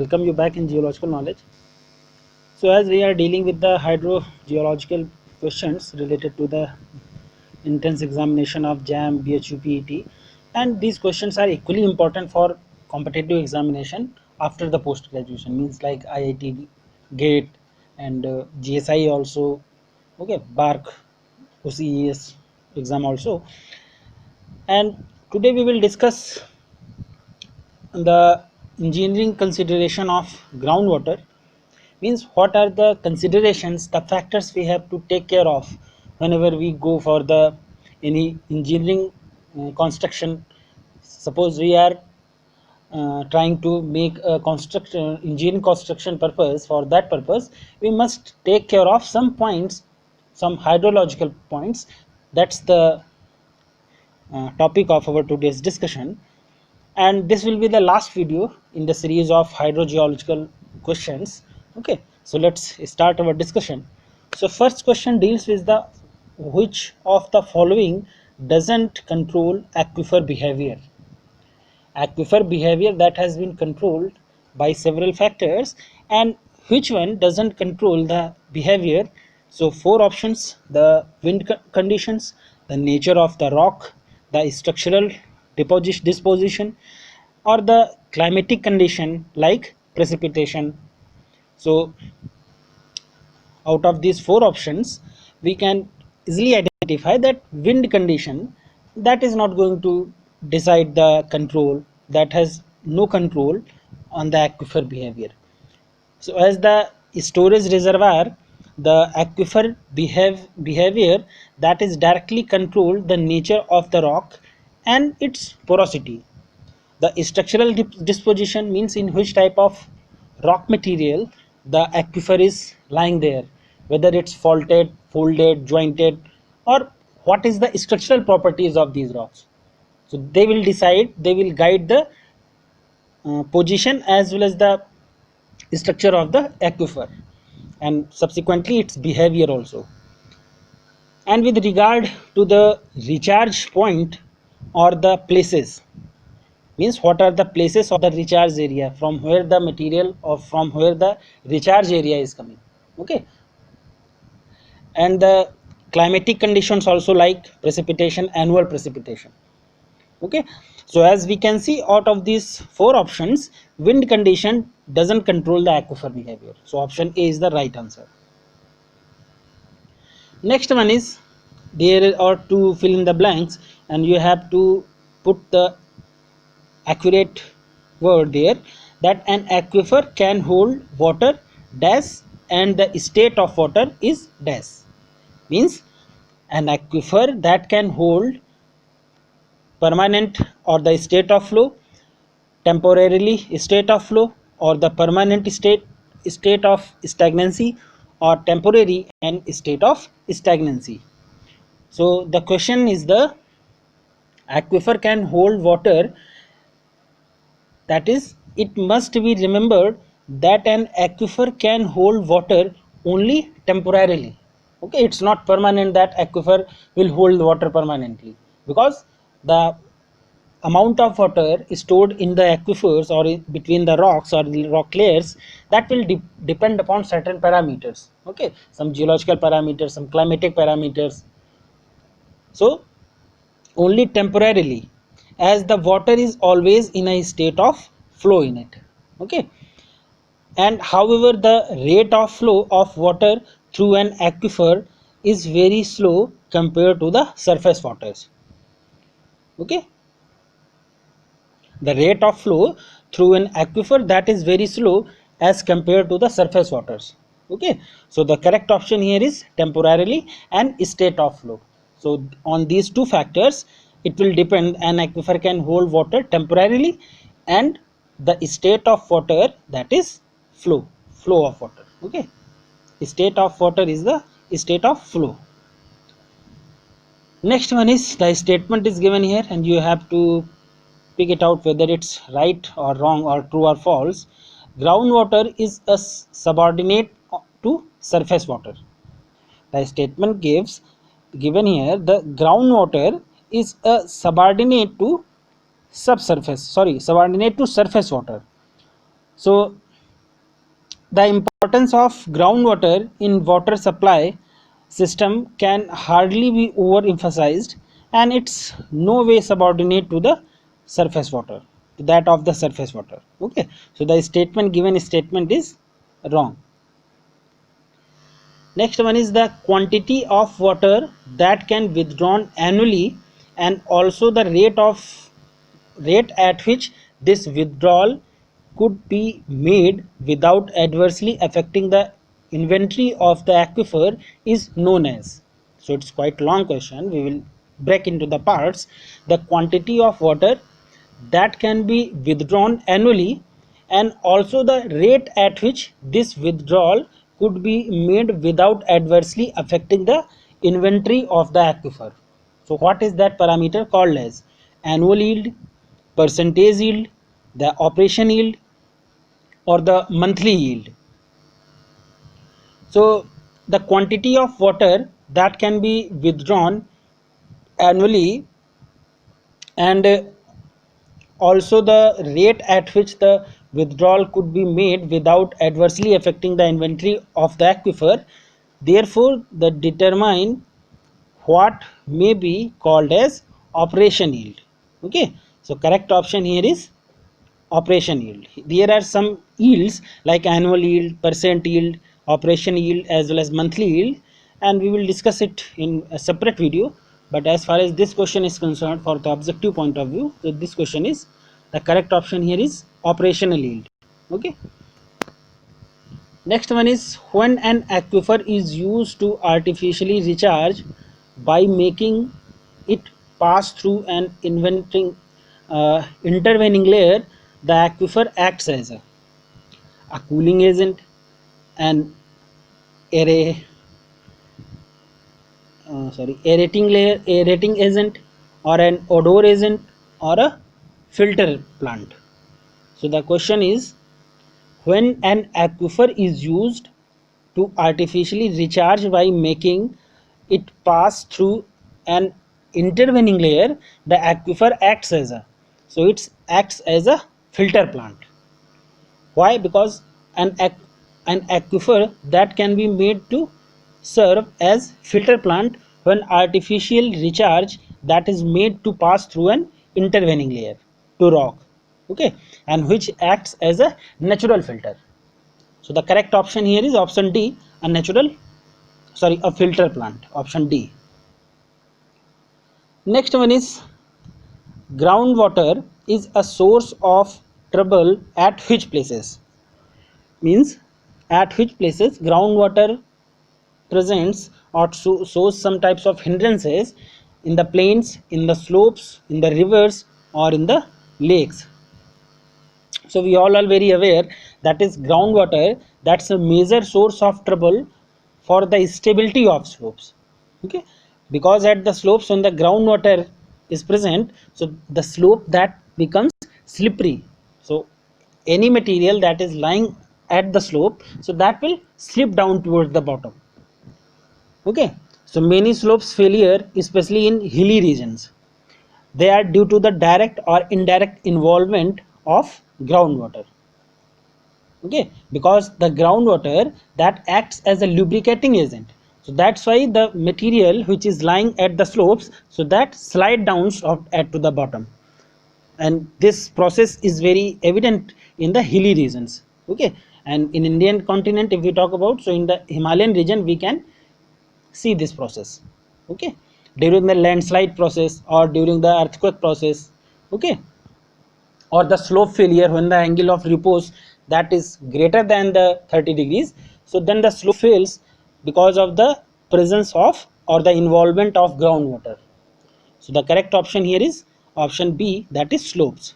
welcome you back in geological knowledge. So as we are dealing with the hydrogeological questions related to the entrance examination of JAM, BHU, PET, and these questions are equally important for competitive examination after the post graduation, means like IIT, GATE, and GSI also, okay, BARC, OCES exam also. And today we will discuss the engineering consideration of groundwater, means what are the considerations, the factors we have to take care of whenever we go for the any engineering construction. Suppose we are trying to make a construction engineering construction purpose. For that purpose we must take care of some points, some hydrological points. That's the topic of our today's discussion, and this will be the last video in the series of hydrogeological questions. Okay, so let's start our discussion. So first question deals with the which of the following doesn't control aquifer behavior. Aquifer behavior that has been controlled by several factors, and which one doesn't control the behavior. So four options: the wind conditions, the nature of the rock, the structural disposition, or the climatic condition like precipitation. So out of these four options we can easily identify that wind condition, that is not going to decide the control, that has no control on the aquifer behavior. So as the storage reservoir, the aquifer behavior that is directly control the nature of the rock and its porosity. The structural disposition means in which type of rock material the aquifer is lying there, whether it's faulted, folded, jointed, or what is the structural properties of these rocks. So they will decide, they will guide the position as well as the structure of the aquifer and subsequently its behavior also. And with regard to the recharge point or the places, means what are the places of the recharge area from where the material or from where the recharge area is coming. Okay, and the climatic conditions also like precipitation, annual precipitation. Okay, so as we can see, out of these four options wind condition doesn't control the aquifer behavior, so option A is the right answer. Next one is, there are to fill in the blanks and you have to put the accurate word there, that an aquifer can hold water dash and the state of water is dash. Means an aquifer that can hold permanent or the state of flow, temporarily state of flow, or the permanent state of stagnancy, or temporary and state of stagnancy. So the question is, the aquifer can hold water, that is, it must be remembered that an aquifer can hold water only temporarily. Okay, it's not permanent that aquifer will hold water permanently, because the amount of water stored in the aquifers or between the rocks or the rock layers, that will depend upon certain parameters. Okay, some geological parameters, some climatic parameters. So only temporarily, as the water is always in a state of flow in it. Okay, and however the rate of flow of water through an aquifer is very slow compared to the surface waters. Okay, the rate of flow through an aquifer, that is very slow as compared to the surface waters. Okay, so the correct option here is temporarily and state of flow. So on these two factors it will depend, an aquifer can hold water temporarily and the state of water, that is flow of water. Okay, state of water is the state of flow. Next one is, the statement is given here and you have to pick it out whether it's right or wrong or true or false. Groundwater is a subordinate to surface water. The statement given here, the groundwater is a subordinate to subordinate to surface water. So The importance of groundwater in water supply system can hardly be overemphasized, and it's no way subordinate to the surface water, to that of the surface water. Okay, so the given statement is wrong. Next one is the quantity of water that can withdrawn annually, and also the rate at which this withdrawal could be made without adversely affecting the inventory of the aquifer is known as. So it's quite long question, we will break into the parts. The quantity of water that can be withdrawn annually, and also the rate at which this withdrawal could be made without adversely affecting the inventory of the aquifer. So what is that parameter called as? Annual yield, percentage yield, the operation yield, or the monthly yield. So the quantity of water that can be withdrawn annually, and also the rate at which the withdrawal could be made without adversely affecting the inventory of the aquifer, therefore the determine what may be called as operation yield. Okay, so correct option here is operation yield. There are some yields like annual yield, percent yield, operation yield, as well as monthly yield, and we will discuss it in a separate video. But as far as this question is concerned, for the objective point of view, so this question is, the correct option here is operational yield. Okay, next one is, when an aquifer is used to artificially recharge by making it pass through an intervening layer, the aquifer acts as a cooling agent, an aera- aerating agent, or an odor agent, or a filter plant. So the question is, when an aquifer is used to artificially recharge by making it pass through an intervening layer, the aquifer acts as a, so it acts as a filter plant. Why? Because an aquifer that can be made to serve as filter plant when artificial recharge that is made to pass through an intervening layer to rock. Okay, and which acts as a natural filter. So the correct option here is option D, a filter plant, option D. Next one is, groundwater is a source of trouble at which places? Means, at which places groundwater presents or shows some types of hindrances: in the plains, in the slopes, in the rivers, or in the lakes. So we all are very aware that is groundwater, that's a major source of trouble for the stability of slopes. Okay, because at the slopes when the groundwater is present, so the slope that becomes slippery. So any material that is lying at the slope, so that will slip down towards the bottom. Okay, so many slopes failure, especially in hilly regions, they are due to the direct or indirect involvement of groundwater. Okay, because the groundwater that acts as a lubricating agent, so that's why the material which is lying at the slopes, so that slide down at to the bottom, and this process is very evident in the hilly regions. Okay, and in Indian continent if we talk about, so in the Himalayan region we can see this process. Okay, during the landslide process or during the earthquake process. Okay, or the slope failure when the angle of repose that is greater than the 30 degrees, so then the slope fails because of the presence of or the involvement of groundwater. So the correct option here is option B, that is slopes.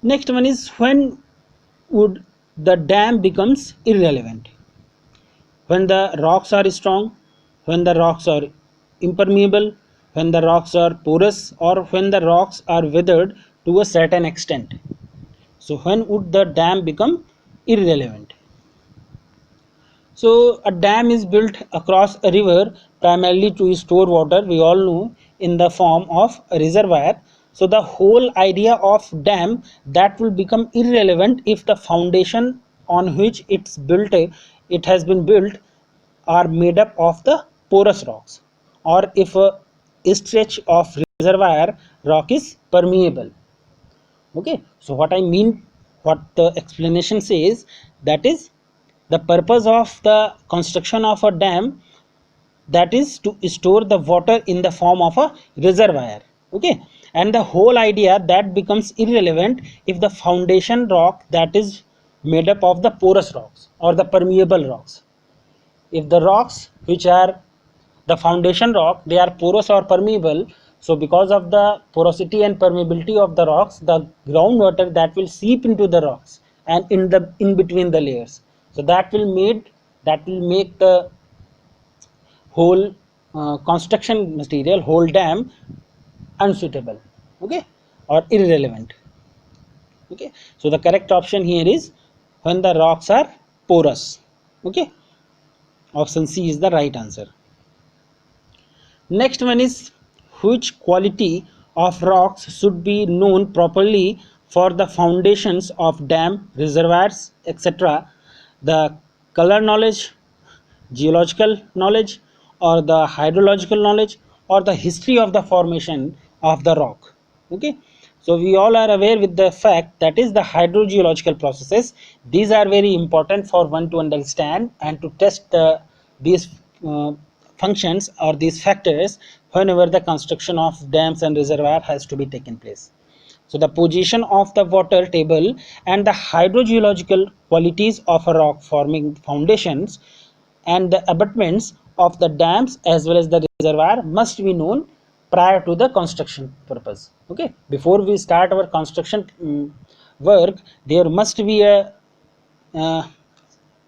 Next one is, when would the dam becomes irrelevant? When the rocks are strong, when the rocks are impermeable, when the rocks are porous, or when the rocks are weathered to a certain extent. So when would the dam become irrelevant? So a dam is built across a river primarily to store water, we all know, in the form of a reservoir. So the whole idea of dam that will become irrelevant if the foundation on which it has been built are made up of the porous rocks, or if a stretch of reservoir rock is permeable. Okay, so what I mean, what the explanation says, that is the purpose of the construction of a dam, that is to store the water in the form of a reservoir. Okay, and the whole idea that becomes irrelevant if the foundation rock that is made up of the porous rocks or the permeable rocks. If the rocks which are the foundation rock, they are porous or permeable, so because of the porosity and permeability of the rocks, the groundwater that will seep into the rocks and in between the layers, so that will make the whole construction material, whole dam, unsuitable, okay, or irrelevant. Okay, so the correct option here is when the rocks are porous. Okay, option C is the right answer. Next one is, which quality of rocks should be known properly for the foundations of dam, reservoirs, etc. The color knowledge, geological knowledge, or the hydrological knowledge, or the history of the formation of the rock. Okay, so we all are aware with the fact that is the hydrogeological processes. These are very important for one to understand and to test these uh, functions or these factors whenever the construction of dams and reservoir has to be taken place. So the position of the water table and the hydrogeological qualities of a rock forming foundations and the abutments of the dams as well as the reservoir must be known prior to the construction purpose. Okay, before we start our construction work, there must be a uh,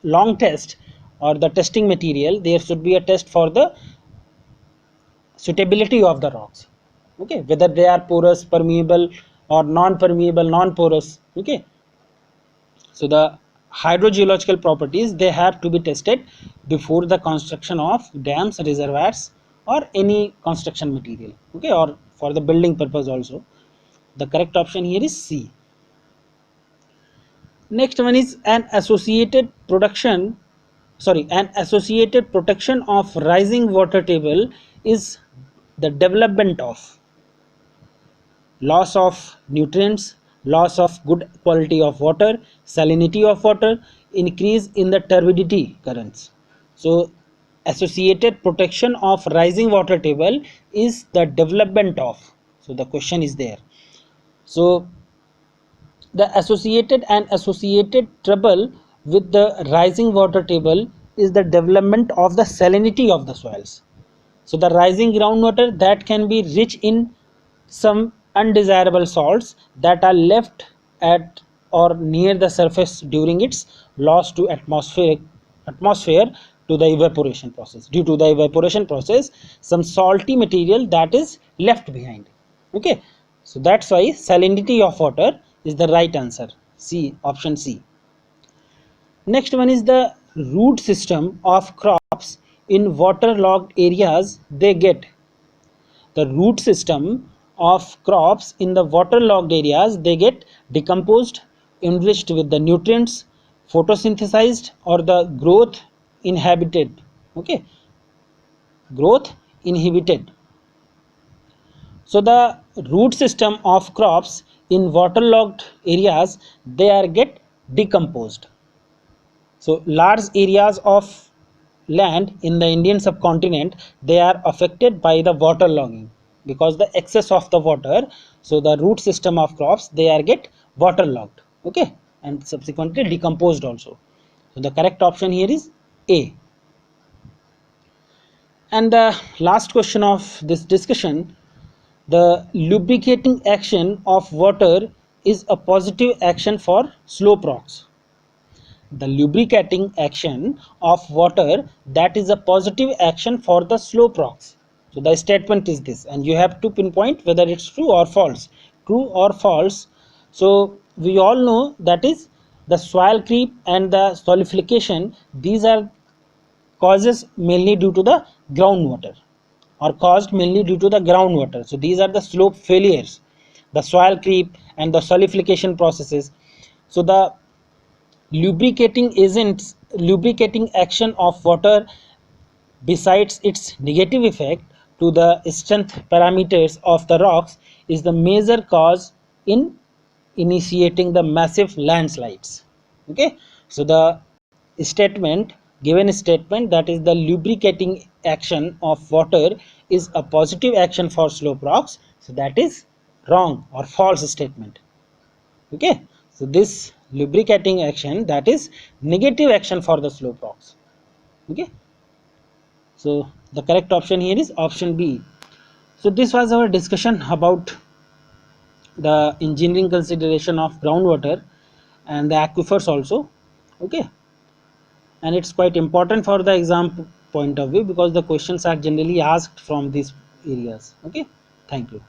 long test or the testing material. There should be a test for the suitability of the rocks. Okay, whether they are porous, permeable, or non-permeable, non-porous. Okay, so the hydrogeological properties, they have to be tested before the construction of dams, reservoirs, or any construction material. Okay, or for the building purpose also. The correct option here is C. Next one is an associated protection of rising water table is the development of loss of nutrients, loss of good quality of water, salinity of water, increase in the turbidity currents. So associated protection of rising water table is the development of. So the question is there. So the associated trouble with the rising water table is the development of the salinity of the soils. So the rising groundwater that can be rich in some undesirable salts that are left at or near the surface during its loss to atmosphere to the evaporation process. Due to the evaporation process, some salty material that is left behind. Okay, so that's why salinity of water is the right answer. C, option C. Next one is the root system of crops in waterlogged areas. They get the root system of crops in the waterlogged areas, they get decomposed, enriched with the nutrients, photosynthesized, or the growth inhibited. Okay, growth inhibited. So the root system of crops in waterlogged areas, they are get decomposed. So large areas of land in the Indian subcontinent, they are affected by the waterlogging because the excess of the water. So the root system of crops, they are get waterlogged. Okay, and subsequently decomposed also. So the correct option here is A. And the last question of this discussion, the lubricating action of water is a positive action for slope rocks. The lubricating action of water, that is a positive action for the slope rocks. So the statement is this, and you have to pinpoint whether it's true or false. True or false. So we all know that is the soil creep and the solidification, these are causes mainly due to the groundwater, or caused mainly due to the groundwater. So these are the slope failures, the soil creep and the solidification processes. So the lubricating action of water, besides its negative effect to the strength parameters of the rocks, is the major cause in initiating the massive landslides. Okay, so the statement that is the lubricating action of water is a positive action for slope rocks, so that is wrong or false statement. Okay, so this lubricating action, that is negative action for the slope rocks. Okay, so the correct option here is option B. So this was our discussion about the engineering consideration of groundwater and the aquifers also. Okay, and it's quite important for the exam point of view, because the questions are generally asked from these areas. Okay, thank you.